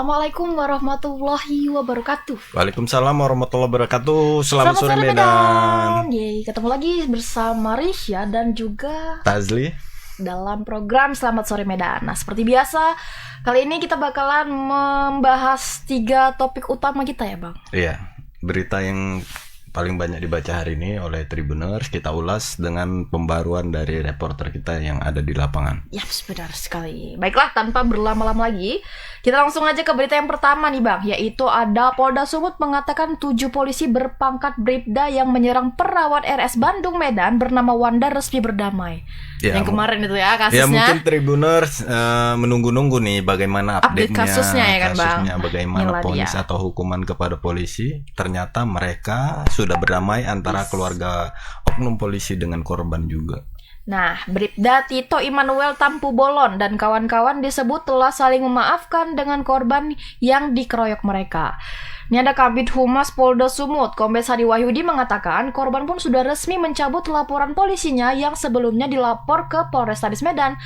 Assalamualaikum warahmatullahi wabarakatuh. Waalaikumsalam warahmatullahi wabarakatuh. Selamat sore Medan. Yeay, ketemu lagi bersama Risha dan juga Tazli dalam program Selamat Sore Medan. Nah, seperti biasa, kali ini kita bakalan membahas 3 topik utama kita ya, Bang. Iya, berita yang paling banyak dibaca hari ini oleh Tribuners kita ulas dengan pembaruan dari reporter kita yang ada di lapangan. Yaps, benar sekali. Baiklah, tanpa berlama-lama lagi, kita langsung aja ke berita yang pertama nih, Bang, yaitu ada Polda Sumut mengatakan 7 polisi berpangkat Bribda yang menyerang perawat RS Bandung Medan bernama Wanda resmi berdamai. Ya, yang kemarin itu ya kasusnya. Ya mungkin Tribuners menunggu-nunggu nih bagaimana update-nya kasusnya ya kan, Bang. Bagaimana vonis atau hukuman kepada polisi. Ternyata mereka sudah berdamai antara keluarga oknum polisi dengan korban juga. Nah, Bribda Tito Immanuel Tampu Bolon dan kawan-kawan disebut telah saling memaafkan dengan korban yang dikeroyok mereka. Ini ada Kabid Humas Polda Sumut, Kombes Hadi Wahyudi mengatakan korban pun sudah resmi mencabut laporan polisinya yang sebelumnya dilapor ke Polrestabes Medan.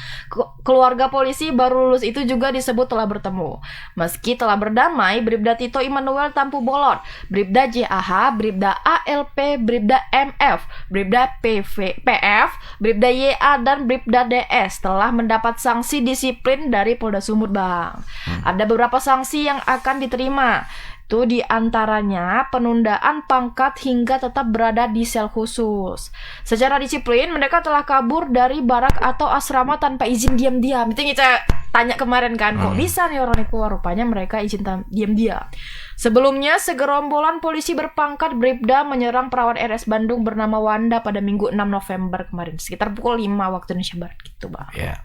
Keluarga polisi baru lulus itu juga disebut telah bertemu. Meski telah berdamai, Bribda Tito Immanuel Tampu Bolon, Bribda JAH, Bribda ALP, Bribda MF, Bribda PF, Bribda YA, dan Bribda DS telah mendapat sanksi disiplin dari Polda Sumut, Bang. Ada beberapa sanksi yang akan diterima. Itu diantaranya penundaan pangkat hingga tetap berada di sel khusus. Secara disiplin, mereka telah kabur dari barak atau asrama tanpa izin diam-diam. Itu kita tanya kemarin kan, kok bisa nih orang itu keluar? Rupanya mereka izin diam-diam. Sebelumnya, segerombolan polisi berpangkat Bribda menyerang perawat RS Bandung bernama Wanda pada Minggu 6 November kemarin, sekitar pukul 5 waktu Indonesia Barat gitu, Bang. Ya.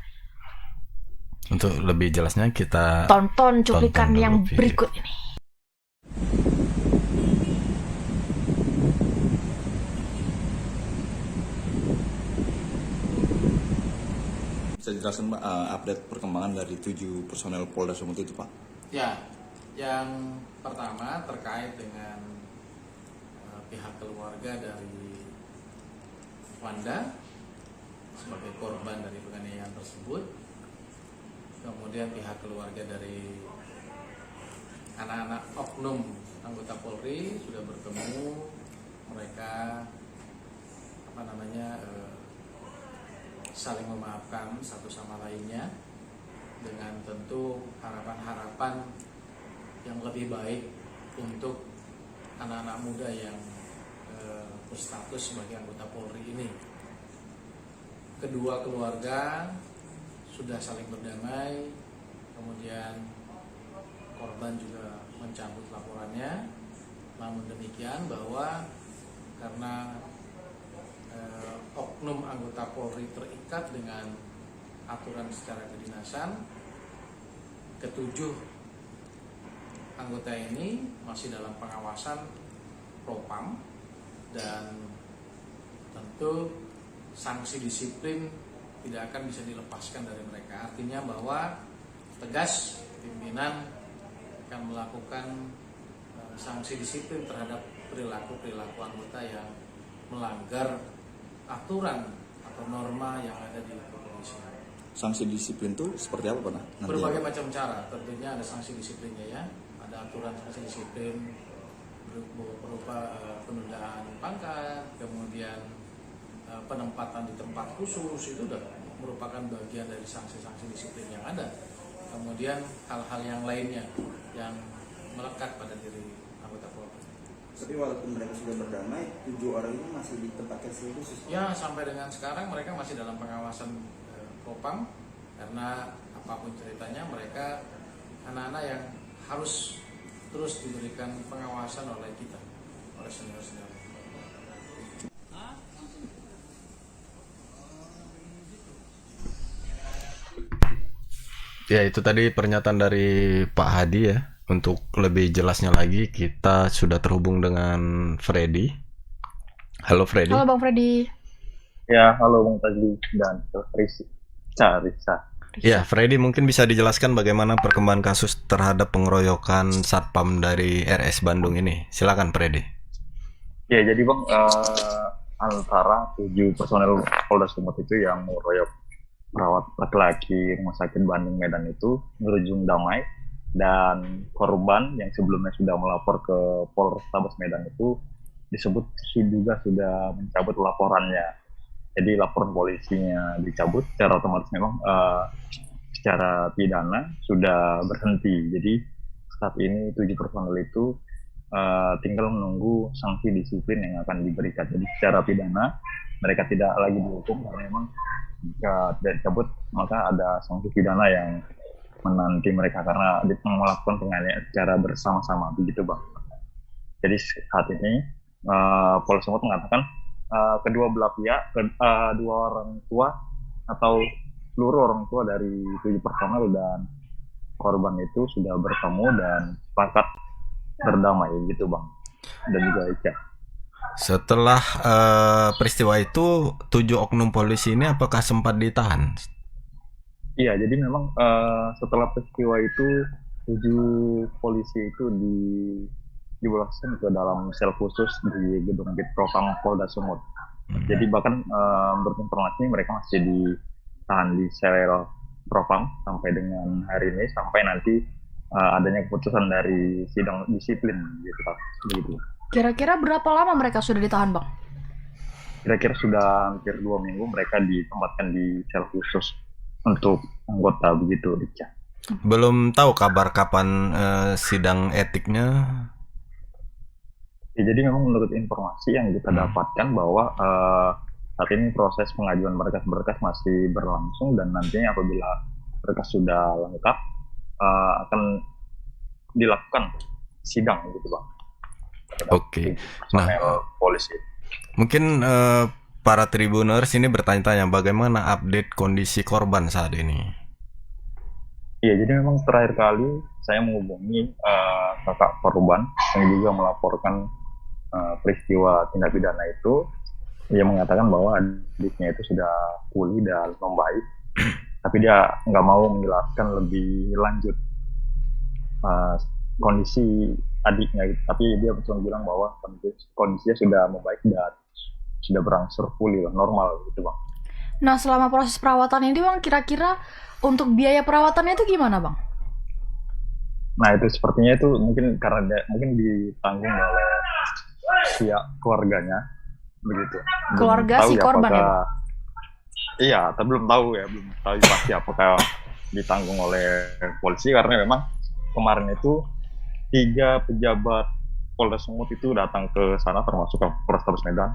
Untuk lebih jelasnya kita tonton cuplikan yang berikut ini. Bisa jelasin Pak update perkembangan dari 7 personel Polda Sumut itu Pak? Ya, yang pertama terkait dengan pihak keluarga dari Wanda sebagai korban dari penganiayaan tersebut. Kemudian pihak keluarga dari anak-anak oknum anggota Polri sudah bertemu, mereka saling memaafkan satu sama lainnya dengan tentu harapan-harapan yang lebih baik untuk anak-anak muda yang berstatus sebagai anggota Polri ini. Kedua keluarga sudah saling berdamai, kemudian korban juga mencabut laporannya. Namun demikian bahwa karena oknum anggota Polri terikat dengan aturan secara kedinasan, ketujuh anggota ini masih dalam pengawasan Propam dan tentu sanksi disiplin tidak akan bisa dilepaskan dari mereka. Artinya bahwa tegas pimpinan akan melakukan sanksi disiplin terhadap perilaku anggota yang melanggar aturan atau norma yang ada di kepolisian. Sanksi disiplin itu seperti apa Pak? Berbagai macam cara, tentunya ada sanksi disiplinnya ya. Ada aturan sanksi disiplin berupa penundaan pangkat, kemudian penempatan di tempat khusus, itu sudah merupakan bagian dari sanksi-sanksi disiplin yang ada. Kemudian hal-hal yang lainnya yang melekat pada diri anggota Polri. Tapi walaupun mereka sudah berdamai, 7 orang ini masih ditempatkan sel khusus? Ya, sampai dengan sekarang mereka masih dalam pengawasan Propam, karena apapun ceritanya mereka anak-anak yang harus terus diberikan pengawasan oleh kita, oleh senior-senior. Ya, itu tadi pernyataan dari Pak Hadi ya. Untuk lebih jelasnya lagi, kita sudah terhubung dengan Freddy. Halo Freddy. Halo Bang Freddy. Ya, halo Bang Tazli dan Risa. Ya, Freddy mungkin bisa dijelaskan bagaimana perkembangan kasus terhadap pengeroyokan Satpam dari RS Bandung ini. Silakan Freddy. Ya, jadi Bang, antara 7 personel Polda Sumut itu yang mengeroyok perawat laki-laki Rumah Sakit Bandung Medan itu berujung damai dan korban yang sebelumnya sudah melapor ke Polrestabes Medan itu disebut juga sudah mencabut laporannya. Jadi laporan polisinya dicabut, secara otomatis memang secara pidana sudah berhenti. Jadi saat ini 7 personel itu tinggal menunggu sanksi disiplin yang akan diberikan. Jadi secara pidana mereka tidak lagi dihukum karena memang jika tidak dicabut maka ada sanksi pidana yang menanti mereka karena melakukan penganiayaan secara bersama-sama, begitu Bang. Jadi saat ini Polres Sumut mengatakan kedua belah pihak, dua orang tua atau seluruh orang tua dari 7 personel dan korban itu sudah bertemu dan sepakat berdamai, gitu Bang. Dan juga Ica. Setelah peristiwa itu 7 oknum polisi ini apakah sempat ditahan? Iya, jadi memang setelah peristiwa itu 7 polisi itu diboloskan ke dalam sel khusus di gedung Propam Polda Sumut. Jadi bahkan menurut informasi mereka masih ditahan di sel Propam sampai dengan hari ini, sampai nanti adanya keputusan dari sidang disiplin gitu Pak. Begitu. Kira-kira berapa lama mereka sudah ditahan, Bang? Kira-kira sudah hampir 2 minggu mereka ditempatkan di sel khusus untuk anggota, begitu Ica. Belum tahu kabar kapan sidang etiknya. Ya, jadi memang menurut informasi yang kita dapatkan bahwa saat ini proses pengajuan berkas-berkas masih berlangsung dan nantinya apabila berkas sudah lengkap akan dilakukan sidang gitu Bang. Oke. Nah, polisi. mungkin para tribuners ini bertanya-tanya bagaimana update kondisi korban saat ini. Iya, jadi memang terakhir kali saya menghubungi kakak korban yang juga melaporkan peristiwa tindak pidana itu. Dia mengatakan bahwa adiknya itu sudah pulih dan membaik, tapi dia nggak mau menjelaskan lebih lanjut kondisi adiknya gitu. Tapi dia cuma bilang bahwa kondisinya sudah membaik dan sudah berangsur pulih lah, normal gitu Bang. Nah, selama proses perawatan ini, Bang, kira-kira untuk biaya perawatannya itu gimana, Bang? Nah, itu sepertinya itu mungkin karena mungkin ditanggung oleh pihak keluarganya, begitu. Keluarga si korban ya, Bang? Iya, tapi belum tahu pasti apakah ditanggung oleh polisi, karena memang kemarin itu 3 pejabat Polda Sumut itu datang ke sana, termasuk Polrestabes Medan,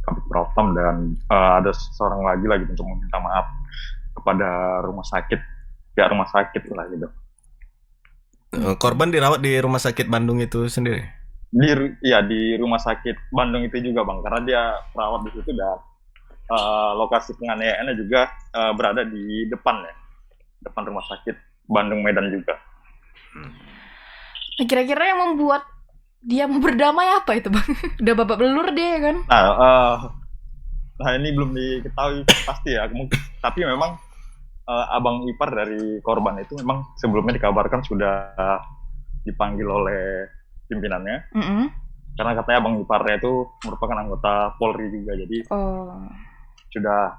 Kabid Propam, dan ada seorang lagi untuk meminta maaf kepada pihak rumah sakit lah gitu. Korban dirawat di rumah sakit Bandung itu sendiri? Di rumah sakit Bandung itu juga Bang, karena dia perawat di situ dan lokasi penganiayaannya juga berada di depan rumah sakit Bandung Medan juga. Nah, kira-kira yang membuat dia mau berdamai apa itu, Bang? Udah babak belur dia kan? Nah ini belum diketahui pasti ya, mungkin. Tapi memang abang ipar dari korban itu memang sebelumnya dikabarkan sudah dipanggil oleh pimpinannya. Karena katanya abang iparnya itu merupakan anggota Polri juga, jadi sudah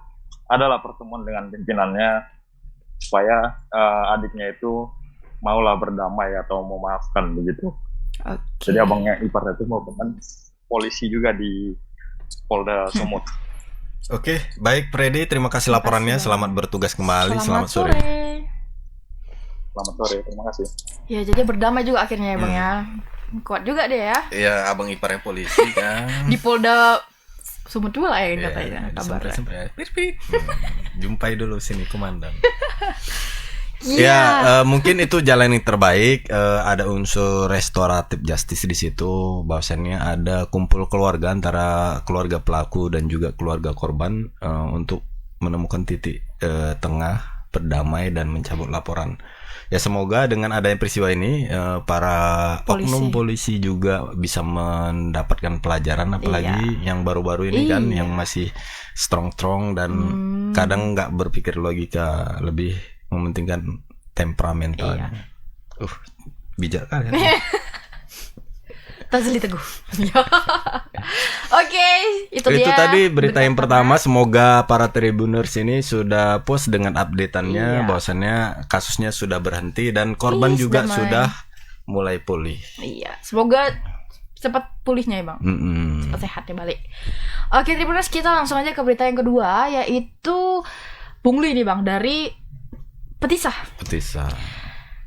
adalah pertemuan dengan pimpinannya supaya adiknya itu maulah berdamai atau memaafkan begitu. Okay. Jadi abangnya iparnya itu merupakan polisi juga di Polda Sumut. Oke, baik Freddy, terima kasih laporannya. Selamat bertugas kembali. Selamat sore. Selamat sore, terima kasih. Ya, jadi berdamai juga akhirnya ya, Bang ya. Kuat juga deh ya. Iya, abang iparnya polisi kan. Di Polda Sumut juga lah ya katanya kabarnya. Jumpai dulu sini komandan. Iya. Mungkin itu jalan yang terbaik. Ada unsur restoratif justice di situ. Bahwasannya ada kumpul keluarga antara keluarga pelaku dan juga keluarga korban untuk menemukan titik tengah, berdamai dan mencabut laporan. Ya semoga dengan adanya peristiwa ini para oknum polisi juga bisa mendapatkan pelajaran, apalagi yang baru-baru ini kan yang masih strong dan kadang nggak berpikir logika, lebih mementingkan temperamental. Bijak kan ya. Tazli Teguh. Oke, itu dia. Itu tadi berita yang pertama. Semoga para Tribuners ini sudah puas dengan updateannya, Iya. bahwasannya kasusnya sudah berhenti dan korban Ih, juga damai. sudah mulai pulih. Iya, semoga cepat pulihnya ya Bang. Mm-mm. Cepat sehat ya balik. Oke, Tribuners, kita langsung aja ke berita yang kedua, yaitu pungli nih Bang, dari Petisah. Petisah.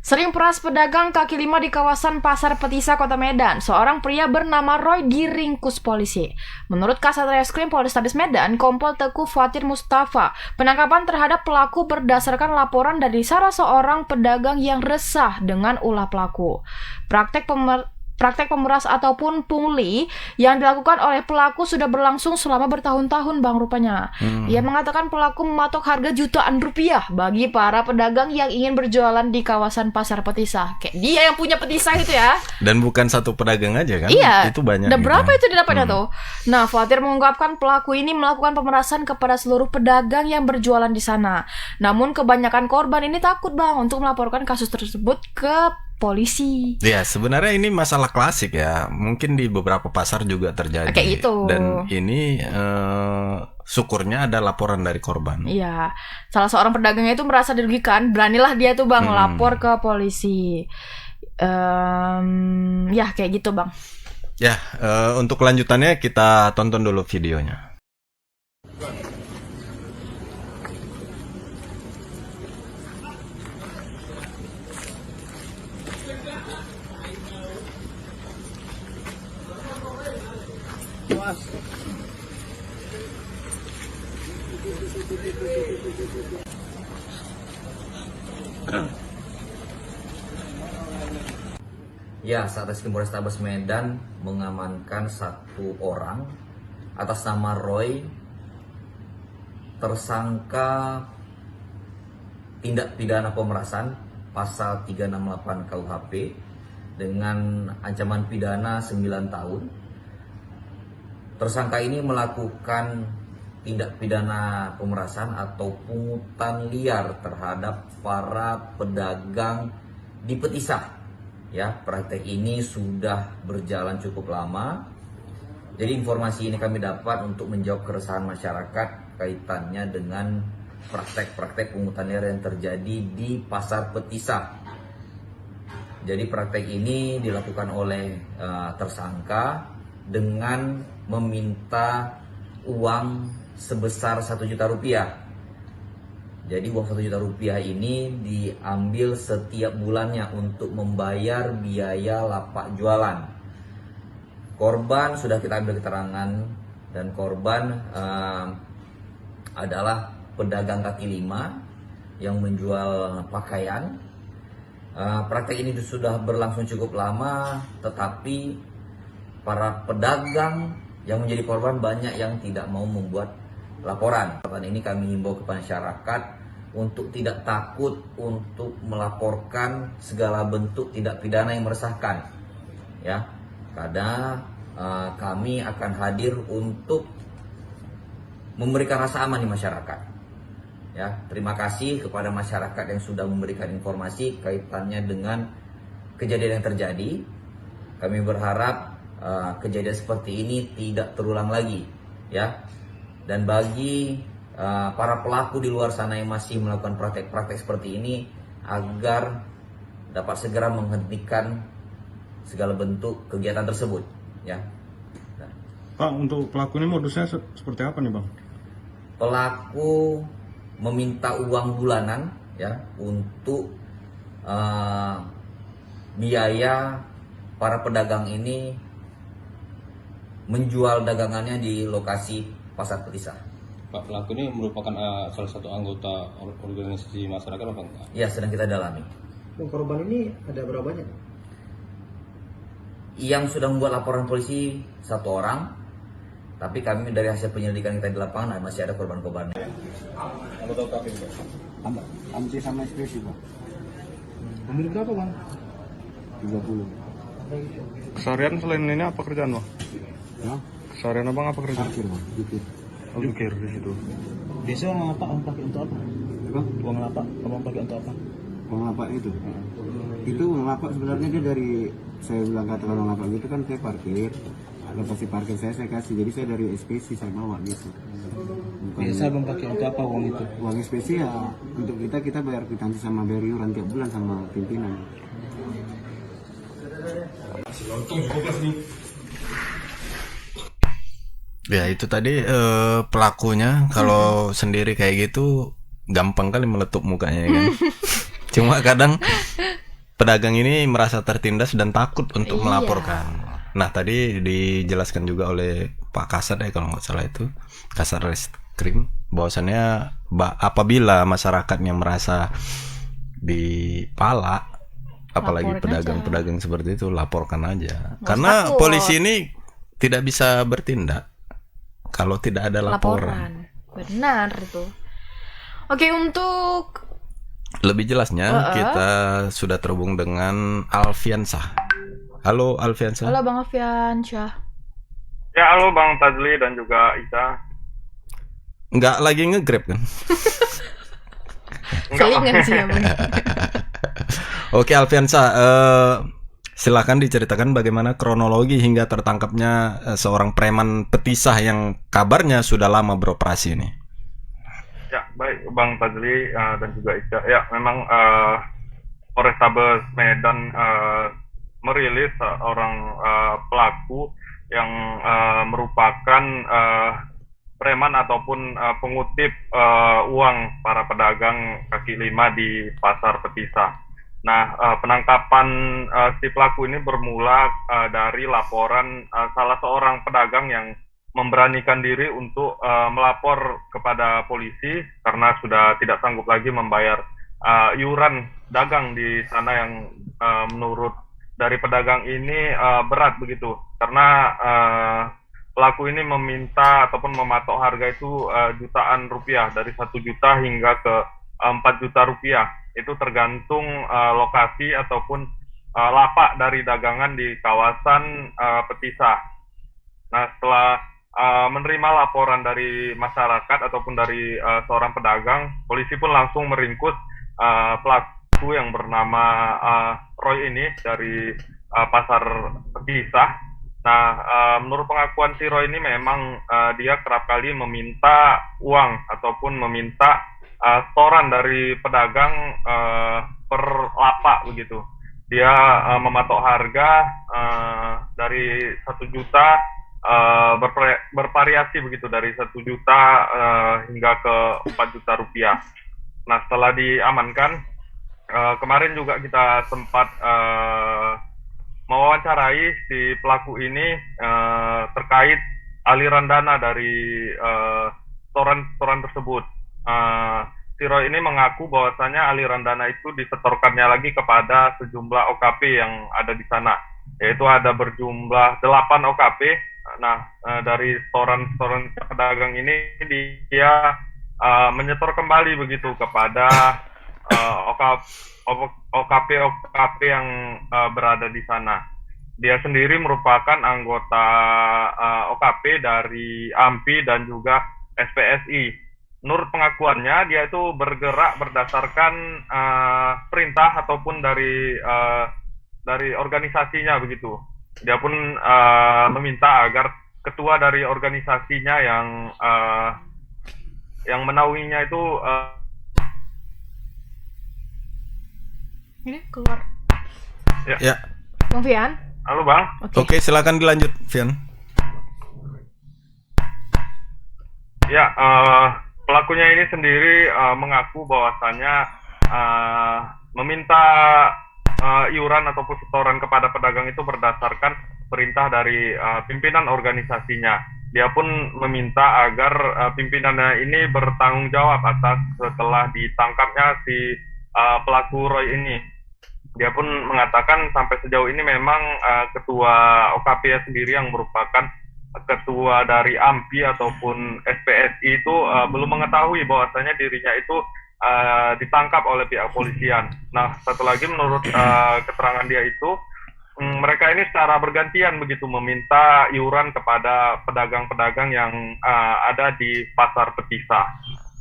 Sering peras pedagang kaki lima di kawasan Pasar Petisah, Kota Medan. Seorang pria bernama Roy diringkus polisi. Menurut Kasat Reskrim Polrestabes Medan, Kompol Teguh Fatir Mustafa, penangkapan terhadap pelaku berdasarkan laporan dari salah seorang pedagang yang resah dengan ulah pelaku. Praktek pemeras ataupun pungli yang dilakukan oleh pelaku sudah berlangsung selama bertahun-tahun Bang rupanya. Ia mengatakan pelaku mematok harga jutaan rupiah bagi para pedagang yang ingin berjualan di kawasan Pasar Petisah. Kayak dia yang punya Petisah itu ya. Dan bukan satu pedagang aja kan? Iya. Itu banyak. Dan gitu. berapa itu didapatnya tuh? Nah, Fatir mengungkapkan pelaku ini melakukan pemerasan kepada seluruh pedagang yang berjualan di sana. Namun kebanyakan korban ini takut Bang untuk melaporkan kasus tersebut ke polisi. Ya, sebenarnya ini masalah klasik ya. Mungkin di beberapa pasar juga terjadi. Kayak gitu. Dan ini syukurnya ada laporan dari korban. Iya, salah seorang pedagangnya itu merasa dirugikan, beranilah dia tuh Bang lapor ke polisi. Ya kayak gitu Bang. Ya, untuk kelanjutannya kita tonton dulu videonya. Ya, Satreskrim Polrestabes Medan mengamankan satu orang atas nama Roy, tersangka tindak pidana pemerasan pasal 368 KUHP dengan ancaman pidana 9 tahun. Tersangka ini melakukan tindak pidana pemerasan atau pungutan liar terhadap para pedagang di Petisah. Ya, praktek ini sudah berjalan cukup lama. Jadi informasi ini kami dapat untuk menjawab keresahan masyarakat kaitannya dengan praktek-praktek pungutan liar yang terjadi di Pasar Petisah. Jadi praktek ini dilakukan oleh tersangka dengan meminta uang sebesar 1 juta rupiah. Jadi uang 1 juta rupiah ini diambil setiap bulannya untuk membayar biaya lapak jualan. Korban sudah kita ambil keterangan dan korban adalah pedagang kaki lima yang menjual pakaian. Praktek ini sudah berlangsung cukup lama, tetapi para pedagang yang menjadi korban banyak yang tidak mau membuat laporan. Saat ini kami himbau kepada masyarakat untuk tidak takut untuk melaporkan segala bentuk tindak pidana yang meresahkan, ya. Karena kami akan hadir untuk memberikan rasa aman di masyarakat. Ya, terima kasih kepada masyarakat yang sudah memberikan informasi kaitannya dengan kejadian yang terjadi. Kami berharap kejadian seperti ini tidak terulang lagi, ya. Dan bagi para pelaku di luar sana yang masih melakukan praktek-praktek seperti ini, agar dapat segera menghentikan segala bentuk kegiatan tersebut, ya. Pak, untuk pelaku ini modusnya seperti apa nih Bang? Pelaku meminta uang bulanan, ya, untuk biaya para pedagang ini menjual dagangannya di lokasi Pasar Petisah. Pak, pelaku ini merupakan salah satu anggota organisasi masyarakat apa enggak? Ya, sedang kita dalami. Korban ini ada berapa banyak? Yang sudah membuat laporan polisi 1 orang, tapi kami dari hasil penyelidikan kita di lapangan masih ada korban-korban. Anggota UKP, Pak? Amci sama ekspresi Pak. Umur berapa Bang? 30. Keseharian selain ini apa kerjaan Bang? Ya, Keseharian Abang apa kerjaan? parkir Bang, jukir. Oh, jukir di situ. Biasanya uang lapak abang pakai untuk apa? Apa? Uang lapak abang pakai untuk apa? uang lapak itu uang lapak sebenarnya dia dari, saya bilang katakan uang lapak gitu kan, saya parkir, lokasi parkir saya kasih, jadi saya dari SPC saya bawa gitu. Biasa Bang pakai untuk apa uang itu? Uang SPC ya untuk kita bayar kwitansi sama bayar iuran tiap bulan sama pimpinan. Ya itu tadi pelakunya kalau sendiri kayak gitu gampang kali meletup mukanya ya kan. Cuma kadang pedagang ini merasa tertindas dan takut untuk Iya. melaporkan. Nah tadi dijelaskan juga oleh Pak Kasat ya kalau nggak salah itu Kasat Reskrim bahwasannya apabila masyarakatnya merasa dipalak, apalagi Laporin pedagang-pedagang seperti itu, laporkan aja. Nggak Karena takut. polisi ini tidak bisa bertindak kalau tidak ada laporan. Benar itu. Oke, untuk Lebih jelasnya kita sudah terhubung dengan Alfiansah. Halo Alfiansah. halo Bang Alfian Syah. Ya, halo Bang Tazli dan juga Isa. Nggak lagi nge-grab kan? Selingan sih ya Bang. Oke Alfiansah, silakan diceritakan bagaimana kronologi hingga tertangkapnya seorang preman petisah yang kabarnya sudah lama beroperasi ini. Ya, baik Bang Tazli dan juga Isa. Ya, memang Polrestabes Medan merilis seorang pelaku yang merupakan preman ataupun pengutip uang para pedagang kaki lima di Pasar Petisah. Nah, penangkapan si pelaku ini bermula dari laporan salah seorang pedagang yang memberanikan diri untuk melapor kepada polisi karena sudah tidak sanggup lagi membayar iuran dagang di sana yang menurut dari pedagang ini berat begitu, karena pelaku ini meminta ataupun mematok harga itu jutaan rupiah, dari 1 juta hingga ke 4 juta rupiah. Itu tergantung lokasi ataupun lapak dari dagangan di kawasan Petisah. Nah, setelah menerima laporan dari masyarakat ataupun dari seorang pedagang, polisi pun langsung meringkus pelaku yang bernama Roy ini dari Pasar Petisah. Nah, menurut pengakuan si Roy ini memang dia kerap kali meminta uang ataupun meminta setoran dari pedagang per lapak begitu. Dia mematok harga dari 1 juta bervariasi begitu, dari 1 juta hingga ke 4 juta rupiah. Nah, setelah diamankan, kemarin juga kita sempat mewawancarai si pelaku ini terkait aliran dana dari setoran tersebut. Si Roy ini mengaku bahwasanya aliran dana itu disetorkannya lagi kepada sejumlah OKP yang ada di sana, yaitu ada berjumlah 8 OKP. Nah, dari setoran pedagang ini dia menyetor kembali begitu kepada OKP yang berada di sana. Dia sendiri merupakan anggota OKP dari AMPI dan juga SPSI. Menurut pengakuannya, dia itu bergerak berdasarkan perintah ataupun dari organisasinya begitu. Dia pun meminta agar ketua dari organisasinya yang menaunginya itu Ini keluar. Ya. Bang Fian. Halo Bang. Oke, silakan dilanjut, Fian. Ya, pelakunya ini sendiri mengaku bahwasannya meminta iuran ataupun setoran kepada pedagang itu berdasarkan perintah dari pimpinan organisasinya. Dia pun meminta agar pimpinannya ini bertanggung jawab atas setelah ditangkapnya si pelaku Roy ini. Dia pun mengatakan sampai sejauh ini memang ketua OKP sendiri yang merupakan ketua dari AMPI ataupun SPSI itu belum mengetahui bahwasanya dirinya itu ditangkap oleh pihak polisian. Nah, satu lagi menurut keterangan dia itu, mereka ini secara bergantian begitu meminta iuran kepada pedagang-pedagang yang ada di Pasar Petisah.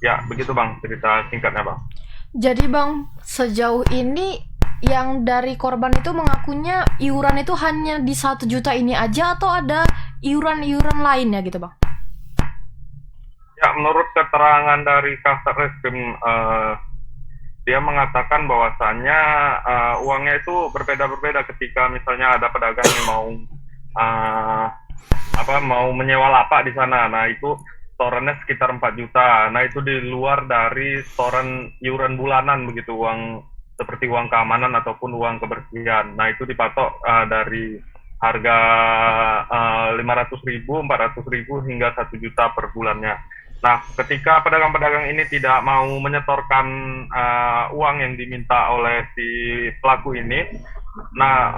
Ya, begitu Bang cerita singkatnya Bang. Jadi Bang, sejauh ini yang dari korban itu mengakunya iuran itu hanya di 1 juta ini aja atau ada iuran-iuran lainnya gitu Bang? Ya, menurut keterangan dari Kasat Reskrim, dia mengatakan bahwasannya uangnya itu berbeda-berbeda ketika misalnya ada pedagang yang mau menyewa lapak di sana. Nah, itu setorannya sekitar 4 juta. Nah, itu di luar dari setoran iuran bulanan begitu, uang seperti uang keamanan ataupun uang kebersihan. Nah, itu dipatok dari harga 500.000, 400.000 hingga 1 juta per bulannya. Nah, ketika pedagang-pedagang ini tidak mau menyetorkan uang yang diminta oleh si pelaku ini, nah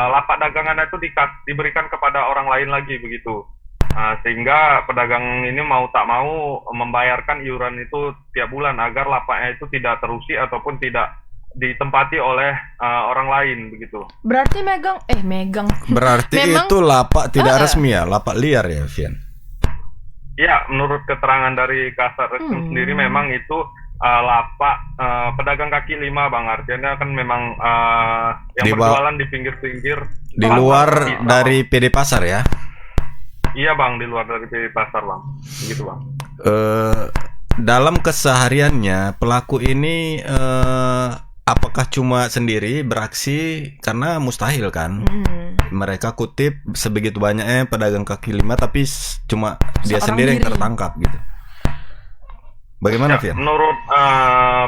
lapak dagangannya itu diberikan kepada orang lain lagi begitu. Sehingga pedagang ini mau tak mau membayarkan iuran itu tiap bulan agar lapaknya itu tidak terusi ataupun tidak ditempati oleh orang lain begitu. Berarti megang. Berarti Memang, itu lapak tidak resmi ya, lapak liar ya, Vian? Ya, menurut keterangan dari Kasat Reskrim sendiri memang itu lapak pedagang kaki lima, Bang. Artinya kan memang yang berjualan di pinggir-pinggir. Di luar dari PD Pasar ya? Iya, Bang, di luar dari PD Pasar, Bang. Begitu, Bang. Dalam kesehariannya pelaku ini apakah cuma sendiri beraksi? Karena mustahil kan. Mereka kutip sebegitu banyaknya pedagang kaki lima tapi cuma dia Seorang sendiri yang diri. tertangkap gitu. Bagaimana, Vian? Menurut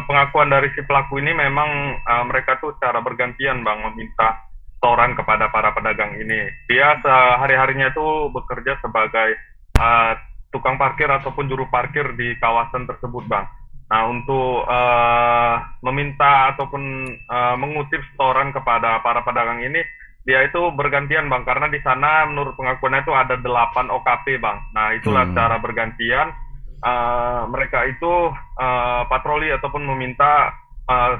pengakuan dari si pelaku ini memang mereka tuh secara bergantian, Bang, meminta setoran kepada para pedagang ini. Dia sehari-harinya tuh bekerja sebagai tukang parkir ataupun juru parkir di kawasan tersebut, Bang. Nah, untuk meminta ataupun mengutip setoran kepada para pedagang ini, dia itu bergantian, Bang, karena di sana menurut pengakuannya itu ada 8 OKP, Bang. Nah, itulah cara bergantian mereka itu patroli ataupun meminta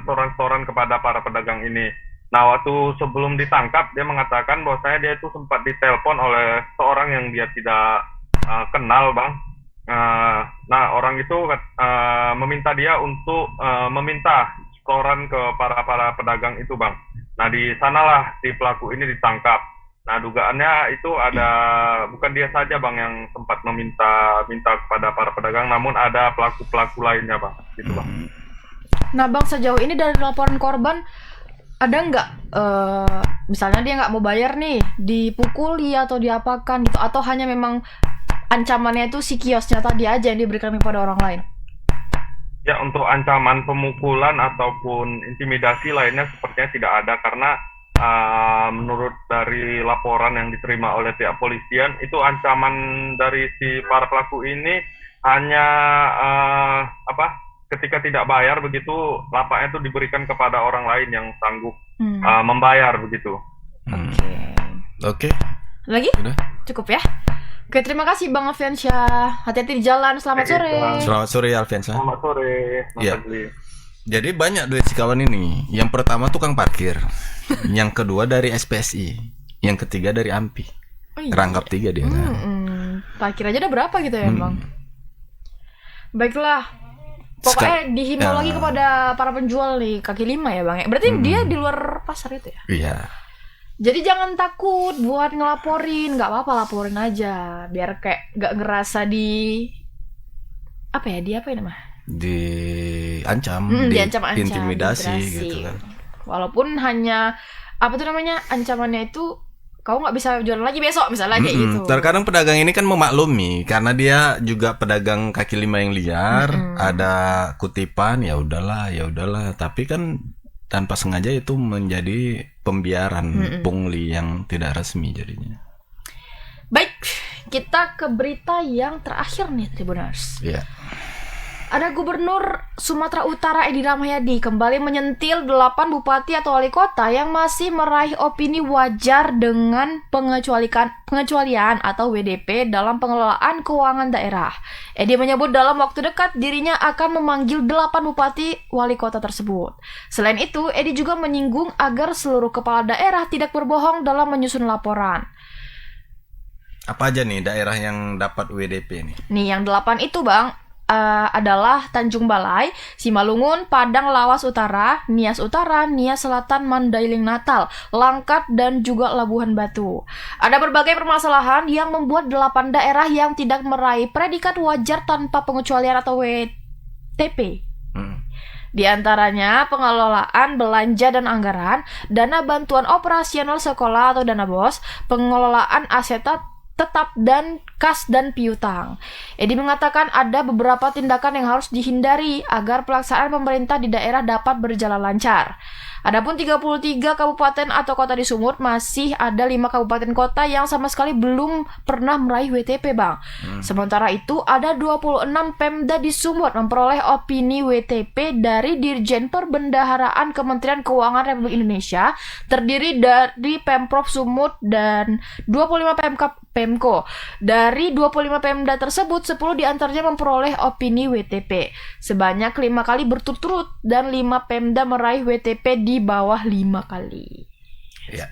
setoran-setoran kepada para pedagang ini. Nah, waktu sebelum ditangkap, dia mengatakan bahwasanya dia itu sempat ditelepon oleh seorang yang dia tidak kenal, Bang. Nah, orang itu meminta dia untuk meminta setoran ke para pedagang itu, Bang. Nah, di sanalah si pelaku ini ditangkap. Nah, dugaannya itu ada bukan dia saja, Bang, yang sempat minta kepada para pedagang, namun ada pelaku-pelaku lainnya, Bang. Gitu, Bang. Nah Bang, sejauh ini dari laporan korban ada nggak misalnya dia nggak mau bayar nih, dipukuli atau diapakan gitu, atau hanya memang ancamannya itu si kiosnya tadi aja yang diberikan kepada orang lain? Ya, untuk ancaman pemukulan ataupun intimidasi lainnya sepertinya tidak ada, karena menurut dari laporan yang diterima oleh pihak polisian, itu ancaman dari si para pelaku ini hanya ketika tidak bayar begitu, lapaknya itu diberikan kepada orang lain yang sanggup membayar begitu. Oke. Lagi? Udah. Cukup ya? Oke, terima kasih Bang Alfiansyah. Hati-hati di jalan. Selamat sore. Selamat sore, Alfiansyah. Selamat sore, Mas Ya. Fadli. Jadi banyak duit si kawan ini. Yang pertama tukang parkir, yang kedua dari SPSI, yang ketiga dari AMPI. Oh, iya. Rangkap 3 dia. Parkir aja udah berapa gitu ya Bang? Baiklah. Pokoknya dihimbau lagi kepada para penjual nih kaki lima ya Bang. Berarti dia di luar pasar itu ya? Iya. Jadi jangan takut buat ngelaporin, nggak apa-apa, laporin aja, biar kayak nggak ngerasa apa ya namanya? Diancam, Diancam intimidasi gitu kan. Walaupun hanya ancamannya itu kau nggak bisa jualan lagi besok misalnya kayak gitu. Terkadang pedagang ini kan memaklumi karena dia juga pedagang kaki lima yang liar, ada kutipan ya udahlah, tapi kan tanpa sengaja itu menjadi pembiaran pungli yang tidak resmi jadinya. Baik, kita ke berita yang terakhir nih Tribuners. Iya. Ada Gubernur Sumatera Utara Edi Rahmayadi kembali menyentil 8 bupati atau wali kota yang masih meraih opini wajar dengan pengecualian atau WDP dalam pengelolaan keuangan daerah. Edi menyebut dalam waktu dekat dirinya akan memanggil 8 bupati wali kota tersebut. Selain itu, Edi juga menyinggung agar seluruh kepala daerah tidak berbohong dalam menyusun laporan. Apa aja nih daerah yang dapat WDP nih? Nih, yang 8 itu Bang, adalah Tanjung Balai, Simalungun, Padang Lawas Utara, Nias Utara, Nias Selatan, Mandailing Natal, Langkat, dan juga Labuhan Batu. Ada berbagai permasalahan yang membuat 8 daerah yang tidak meraih predikat wajar tanpa pengecualian atau WTP. Di antaranya pengelolaan belanja dan anggaran, dana bantuan operasional sekolah atau dana BOS, pengelolaan aset tetap dan kas dan piutang. Edi mengatakan ada beberapa tindakan yang harus dihindari agar pelaksanaan pemerintah di daerah dapat berjalan lancar. Adapun 33 kabupaten atau kota di Sumut, masih ada 5 kabupaten kota yang sama sekali belum pernah meraih WTP, Bang. Sementara itu, ada 26 Pemda di Sumut memperoleh opini WTP dari Dirjen Perbendaharaan Kementerian Keuangan Republik Indonesia, terdiri dari Pemprov Sumut dan 25 Pemko. Dari 25 Pemda tersebut, 10 diantaranya memperoleh opini WTP. Sebanyak 5 kali berturut-turut dan 5 Pemda meraih WTP di bawah 5 kali. Ya,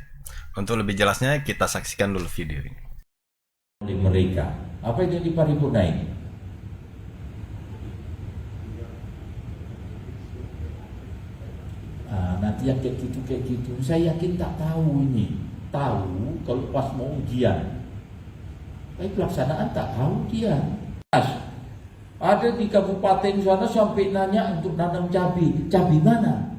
untuk lebih jelasnya kita saksikan dulu video ini. Di mereka, apa yang di paripurna ini? Nanti yang kayak gitu, saya yakin tak tahu ini. Tahu kalau pas mau ujian. Tapi pelaksanaan tak tahu dia. Ada di kabupaten sana sampai nanya untuk nanam cabai. Cabai mana?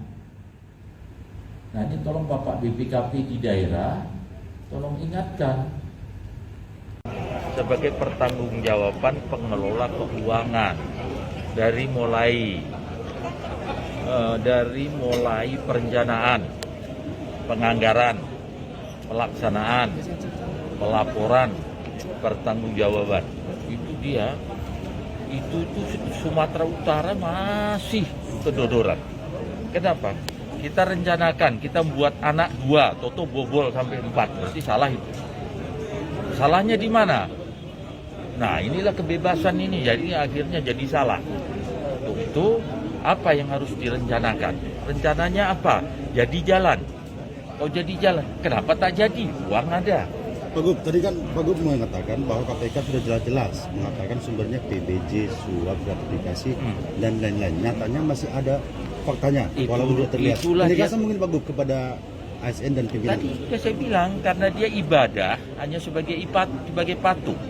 Nah ini tolong Bapak BPKP di daerah, tolong ingatkan. Sebagai pertanggungjawaban pengelola keuangan dari mulai perencanaan, penganggaran, pelaksanaan, pelaporan, pertanggungjawaban. Itu dia, itu Sumatera Utara masih kedodoran. Kenapa? Kita rencanakan, kita buat anak 2, toto bobol sampai 4, berarti salah itu. Salahnya di mana? Nah inilah kebebasan ini, jadi akhirnya jadi salah. Untuk itu apa yang harus direncanakan? Rencananya apa? Jadi jalan. Kalau jadi jalan, kenapa tak jadi? Uang ada. Pak Gub, tadi kan Pak Gub mengatakan bahwa KPK sudah jelas-jelas mengatakan sumbernya PBJ, suap gratifikasi, dan lain-lain. Nyatanya masih ada faktanya, walaupun sudah terlihat. Indikasi mungkin Pak Gub kepada ASN dan pimpinan. Tadi sudah saya bilang, karena dia ibadah hanya sebagai patung.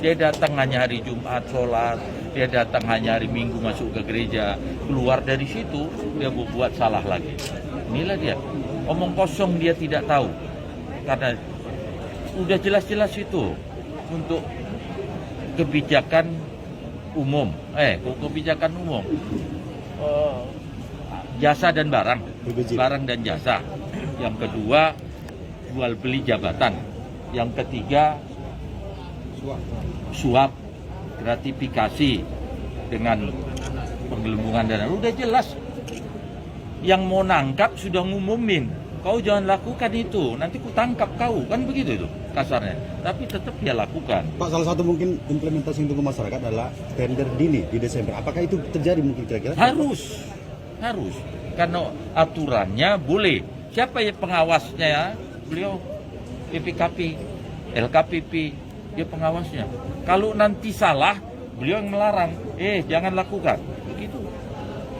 Dia datang hanya hari Jumat sholat, dia datang hanya hari Minggu masuk ke gereja, keluar dari situ dia buat salah lagi. Inilah dia, omong kosong dia tidak tahu, karena udah jelas-jelas itu untuk kebijakan umum, jasa dan barang, barang dan jasa. Yang kedua, jual beli jabatan. Yang ketiga, suap, gratifikasi dengan penggelembungan dana. Udah jelas. Yang mau nangkap sudah ngumumin. Kau jangan lakukan itu, nanti ku tangkap kau, kan begitu itu kasarnya. Tapi tetap dia lakukan. Pak, salah satu mungkin implementasi untuk masyarakat adalah tender dini di Desember. Apakah itu terjadi mungkin kira-kira? Harus. Karena aturannya boleh. Siapa yang pengawasnya ya? Beliau BPKP, LKPP, dia pengawasnya. Kalau nanti salah, beliau yang melarang. Jangan lakukan. Begitu.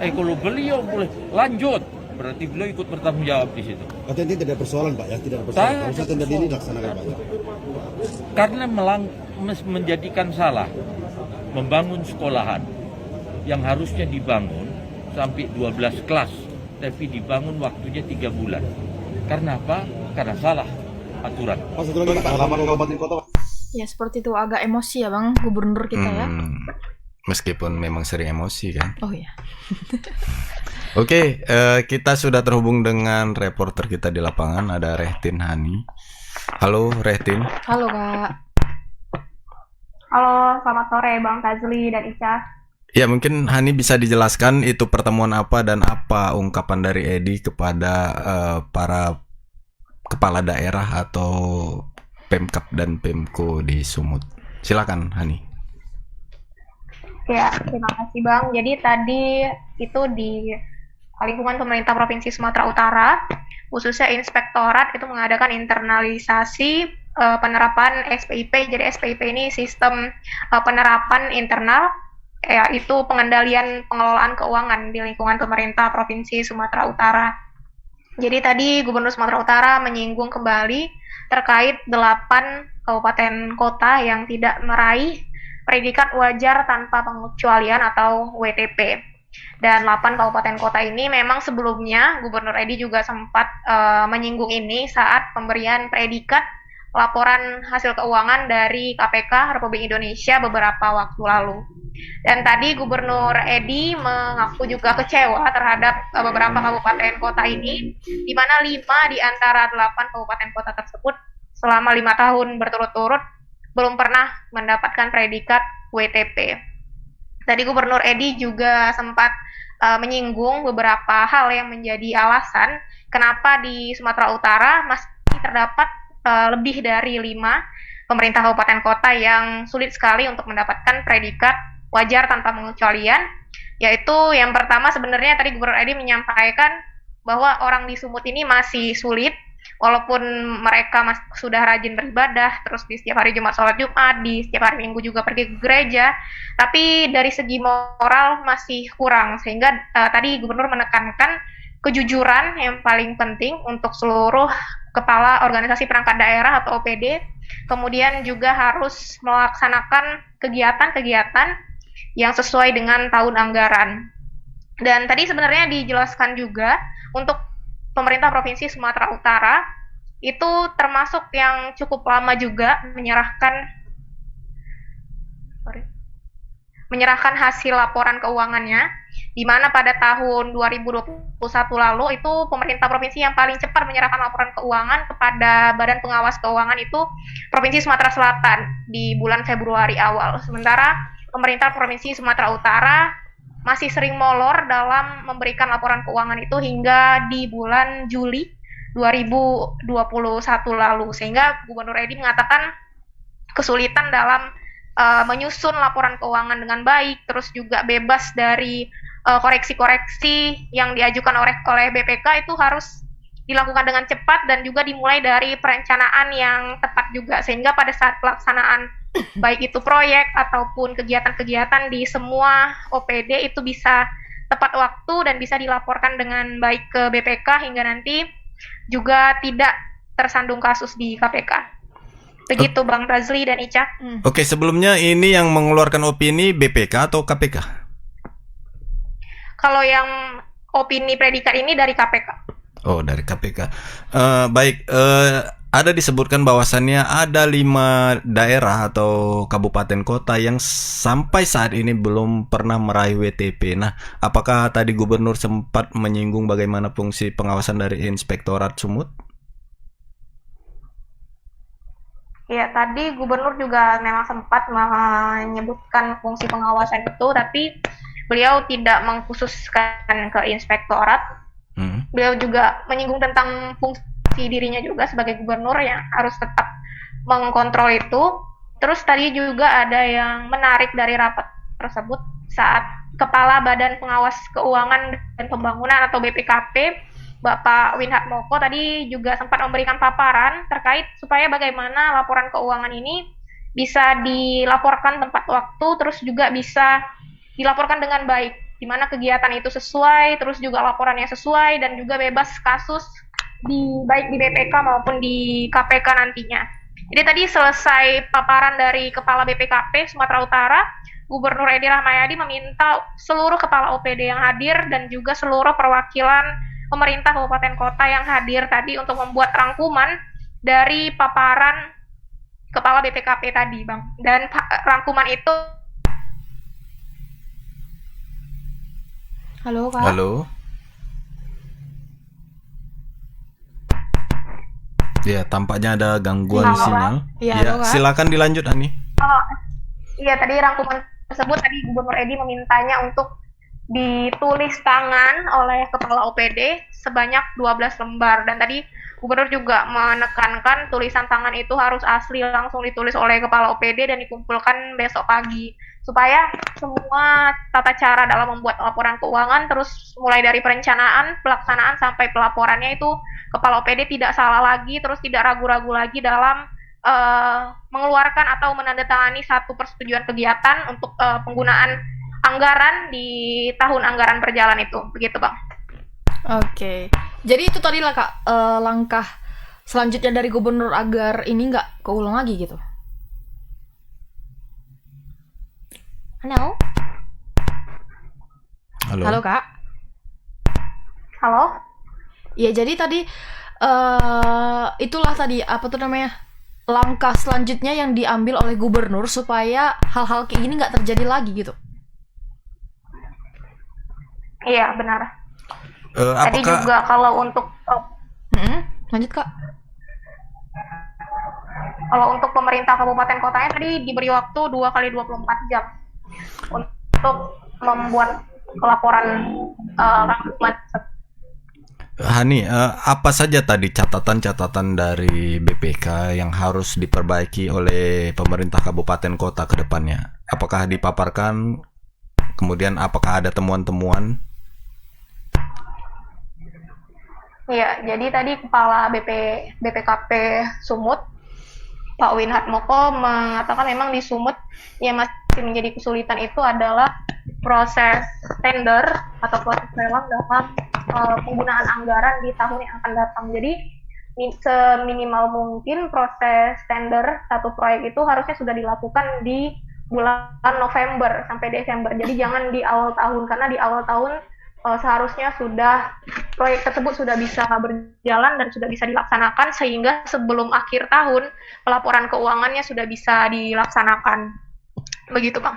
Kalau beliau boleh lanjut, berarti beliau ikut bertanggung jawab di situ. Artinya tidak ada persoalan Pak ya, tidak ada persoalan. Harusnya tender dini dilaksanakan Pak. Karena menjadikan salah membangun sekolahan yang harusnya dibangun sampai 12 kelas, tapi dibangun waktunya 3 bulan. Karena apa? Karena salah aturan. Pak, satu lagi Pak, halaman kabupaten kota. Ya seperti itu, agak emosi ya Bang Gubernur kita ya. Meskipun memang sering emosi kan. Oh iya. Oke, kita sudah terhubung dengan reporter kita di lapangan, ada Rehtin Hani. Halo Rehtin. Halo Kak. Halo, selamat sore Bang Tazli dan Ica. Ya, mungkin Hani bisa dijelaskan itu pertemuan apa dan apa ungkapan dari Edi kepada para kepala daerah atau Pemkab dan Pemko di Sumut. Silakan Hani. Ya, terima kasih Bang. Jadi tadi itu di lingkungan pemerintah Provinsi Sumatera Utara, khususnya Inspektorat itu mengadakan internalisasi penerapan SPIP. Jadi SPIP ini sistem penerapan internal yaitu pengendalian pengelolaan keuangan di lingkungan pemerintah Provinsi Sumatera Utara. Jadi tadi Gubernur Sumatera Utara menyinggung kembali terkait 8 kabupaten kota yang tidak meraih predikat wajar tanpa pengecualian atau WTP. Dan 8 kabupaten kota ini memang sebelumnya Gubernur Edi juga sempat menyinggung ini saat pemberian predikat laporan hasil keuangan dari KPK Republik Indonesia beberapa waktu lalu. Dan tadi Gubernur Edi mengaku juga kecewa terhadap beberapa kabupaten kota ini, di mana 5 di antara 8 kabupaten kota tersebut selama 5 tahun berturut-turut belum pernah mendapatkan predikat WTP. Tadi Gubernur Edi juga sempat menyinggung beberapa hal yang menjadi alasan kenapa di Sumatera Utara masih terdapat lebih dari 5 pemerintah kabupaten kota yang sulit sekali untuk mendapatkan predikat wajar tanpa pengecualian, yaitu yang pertama sebenarnya tadi Gubernur Edi menyampaikan bahwa orang di Sumut ini masih sulit, walaupun mereka sudah rajin beribadah, terus di setiap hari Jumat sholat Jumat, di setiap hari Minggu juga pergi ke gereja, tapi dari segi moral masih kurang, sehingga tadi Gubernur menekankan kejujuran yang paling penting untuk seluruh kepala organisasi perangkat daerah atau OPD, kemudian juga harus melaksanakan kegiatan-kegiatan yang sesuai dengan tahun anggaran. Dan tadi sebenarnya dijelaskan juga untuk pemerintah Provinsi Sumatera Utara itu termasuk yang cukup lama juga menyerahkan hasil laporan keuangannya, di mana pada tahun 2021 lalu itu pemerintah provinsi yang paling cepat menyerahkan laporan keuangan kepada Badan Pengawas Keuangan itu Provinsi Sumatera Selatan di bulan Februari awal. Sementara pemerintah Provinsi Sumatera Utara masih sering molor dalam memberikan laporan keuangan itu hingga di bulan Juli 2021 lalu, sehingga Gubernur Edi mengatakan kesulitan dalam menyusun laporan keuangan dengan baik, terus juga bebas dari koreksi-koreksi yang diajukan oleh BPK itu harus dilakukan dengan cepat dan juga dimulai dari perencanaan yang tepat juga, sehingga pada saat pelaksanaan baik itu proyek ataupun kegiatan-kegiatan di semua OPD itu bisa tepat waktu dan bisa dilaporkan dengan baik ke BPK hingga nanti juga tidak tersandung kasus di KPK. Begitu Bang Razli dan Ica. Oke, sebelumnya ini yang mengeluarkan opini BPK atau KPK? Kalau yang opini predikat ini dari KPK. Oh, dari KPK. Baik, ada disebutkan bahwasannya ada 5 daerah atau kabupaten kota yang sampai saat ini belum pernah meraih WTP. Nah, apakah tadi Gubernur sempat menyinggung bagaimana fungsi pengawasan dari Inspektorat Sumut? Ya, tadi Gubernur juga memang sempat menyebutkan fungsi pengawasan itu, tapi beliau tidak mengkhususkan ke Inspektorat. Beliau juga menyinggung tentang fungsi dirinya juga sebagai Gubernur yang harus tetap mengkontrol itu. Terus tadi juga ada yang menarik dari rapat tersebut saat Kepala Badan Pengawas Keuangan dan Pembangunan atau BPKP, Bapak Winhard Moko tadi juga sempat memberikan paparan terkait supaya bagaimana laporan keuangan ini bisa dilaporkan tepat waktu, terus juga bisa dilaporkan dengan baik, di mana kegiatan itu sesuai, terus juga laporannya sesuai, dan juga bebas kasus baik di BPK maupun di KPK nantinya. Jadi tadi selesai paparan dari Kepala BPKP Sumatera Utara, Gubernur Edi Rahmayadi meminta seluruh kepala OPD yang hadir dan juga seluruh perwakilan pemerintah kabupaten kota yang hadir tadi untuk membuat rangkuman dari paparan Kepala BPKP tadi, Bang. Dan rangkuman itu... Halo, Kak. Halo. Ya, tampaknya ada gangguan sinyal. Ya, silakan dilanjut, Ani. Iya, tadi rangkuman tersebut tadi Gubernur Edi memintanya untuk ditulis tangan oleh kepala OPD sebanyak 12 lembar, dan tadi Gubernur juga menekankan tulisan tangan itu harus asli langsung ditulis oleh kepala OPD dan dikumpulkan besok pagi supaya semua tata cara dalam membuat laporan keuangan, terus mulai dari perencanaan, pelaksanaan sampai pelaporannya itu kepala OPD tidak salah lagi, terus tidak ragu-ragu lagi dalam mengeluarkan atau menandatangani satu persetujuan kegiatan untuk penggunaan anggaran di tahun anggaran berjalan itu. Begitu, Bang. Oke. Jadi itu tadi lah Kak, langkah selanjutnya dari gubernur agar ini nggak keulang lagi gitu. Halo? Halo. Halo Kak? Halo? Ya jadi tadi itulah tadi apa tuh namanya, langkah selanjutnya yang diambil oleh gubernur supaya hal-hal kayak gini nggak terjadi lagi gitu. Iya, benar. Tadi Apakah juga kalau untuk lanjut Kak. Kalau untuk pemerintah kabupaten kotanya tadi diberi waktu 2 kali 24 jam untuk membuat pelaporan rangkuman. Hani, apa saja tadi catatan-catatan dari BPK yang harus diperbaiki oleh pemerintah kabupaten kota ke depannya? Apakah dipaparkan? Kemudian apakah ada temuan-temuan? Iya, jadi tadi Kepala BPKP Sumut, Pak Winhard Moko mengatakan memang di Sumut yang masih menjadi kesulitan itu adalah proses tender atau proses lelang dalam penggunaan anggaran di tahun yang akan datang. Jadi seminimal mungkin proses tender satu proyek itu harusnya sudah dilakukan di bulan November sampai Desember. Jadi jangan di awal tahun, karena di awal tahun seharusnya sudah proyek tersebut sudah bisa berjalan dan sudah bisa dilaksanakan, sehingga sebelum akhir tahun pelaporan keuangannya sudah bisa dilaksanakan. Begitu, Bang.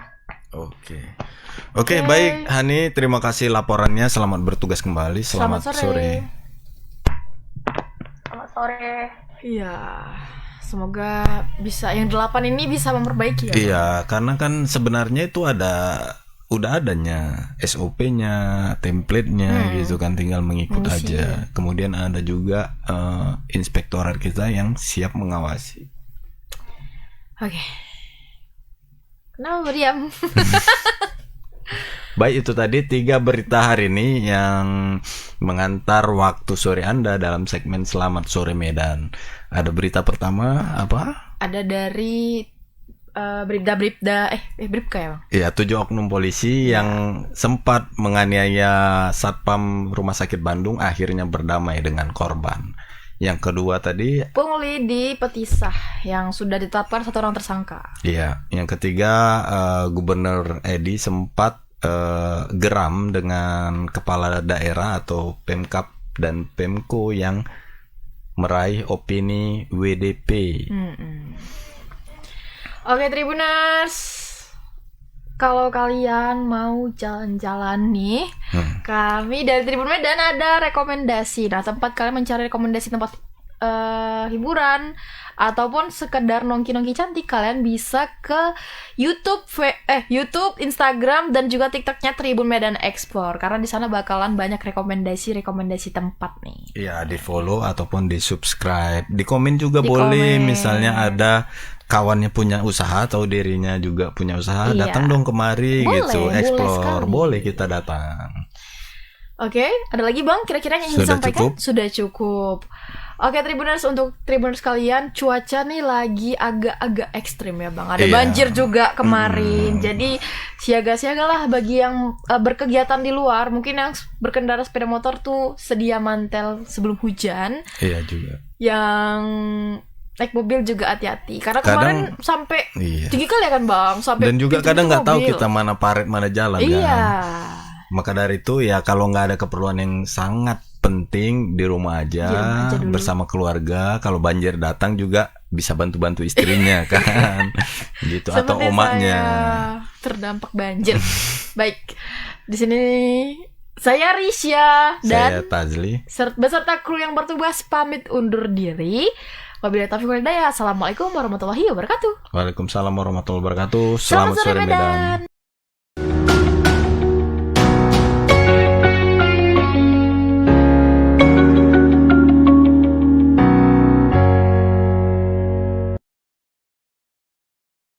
Oke, baik Hani, terima kasih laporannya. Selamat bertugas kembali. Selamat sore. Selamat sore. Iya. Semoga bisa yang 8 ini bisa memperbaiki ya. Iya, karena kan sebenarnya itu udah adanya SOP-nya, template-nya gitu kan, tinggal mengikut aja. Kemudian ada juga inspektorat kita yang siap mengawasi. Oke. Kenapa berdiam? Baik, itu tadi 3 berita hari ini yang mengantar waktu sore Anda dalam segmen Selamat Sore Medan. Ada berita pertama apa? Ada dari Bribka ya Bang? Iya, 7 oknum polisi yang sempat menganiaya Satpam Rumah Sakit Bandung akhirnya berdamai dengan korban. Yang kedua tadi pungli di Petisah yang sudah ditetapkan 1 orang tersangka. Iya, yang ketiga Gubernur Edi sempat geram dengan kepala daerah atau Pemkab dan Pemko yang meraih opini WDP. Oke Tribuners, kalau kalian mau jalan-jalan nih, kami dari Tribun Medan ada rekomendasi. Nah, tempat kalian mencari rekomendasi tempat hiburan ataupun sekedar nongki-nongki cantik, kalian bisa ke YouTube, Instagram dan juga TikToknya Tribun Medan Explore, karena di sana bakalan banyak rekomendasi tempat nih. Iya, di follow ataupun di subscribe, di komen juga boleh. Misalnya ada kawannya punya usaha atau dirinya juga punya usaha, datang dong kemari gitu, explore, boleh kita datang. Oke, ada lagi Bang kira-kira yang ingin disampaikan? Sudah cukup. Oke Tribuners, untuk Tribuners kalian, cuaca nih lagi agak-agak ekstrim ya Bang. Ada banjir juga kemarin. Jadi siaga-siagalah bagi yang berkegiatan di luar. Mungkin yang berkendara sepeda motor tuh sedia mantel sebelum hujan. Iya juga. Yang naik mobil juga hati-hati, karena kemarin sampai 3 kali kan Bang, sampai dan juga kadang nggak tahu kita mana parit mana jalan kan. Maka dari itu ya, kalau nggak ada keperluan yang sangat penting, di rumah aja bersama keluarga. Kalau banjir datang juga bisa bantu-bantu istrinya kan, gitu. Seperti atau omaknya terdampak banjir. Baik, di sini saya Risya dan saya Tazli beserta kru yang bertugas pamit undur diri. Wabillahi taufiq wal hidayah. Assalamualaikum warahmatullahi wabarakatuh. Waalaikumsalam warahmatullahi wabarakatuh. Selamat sore Medan.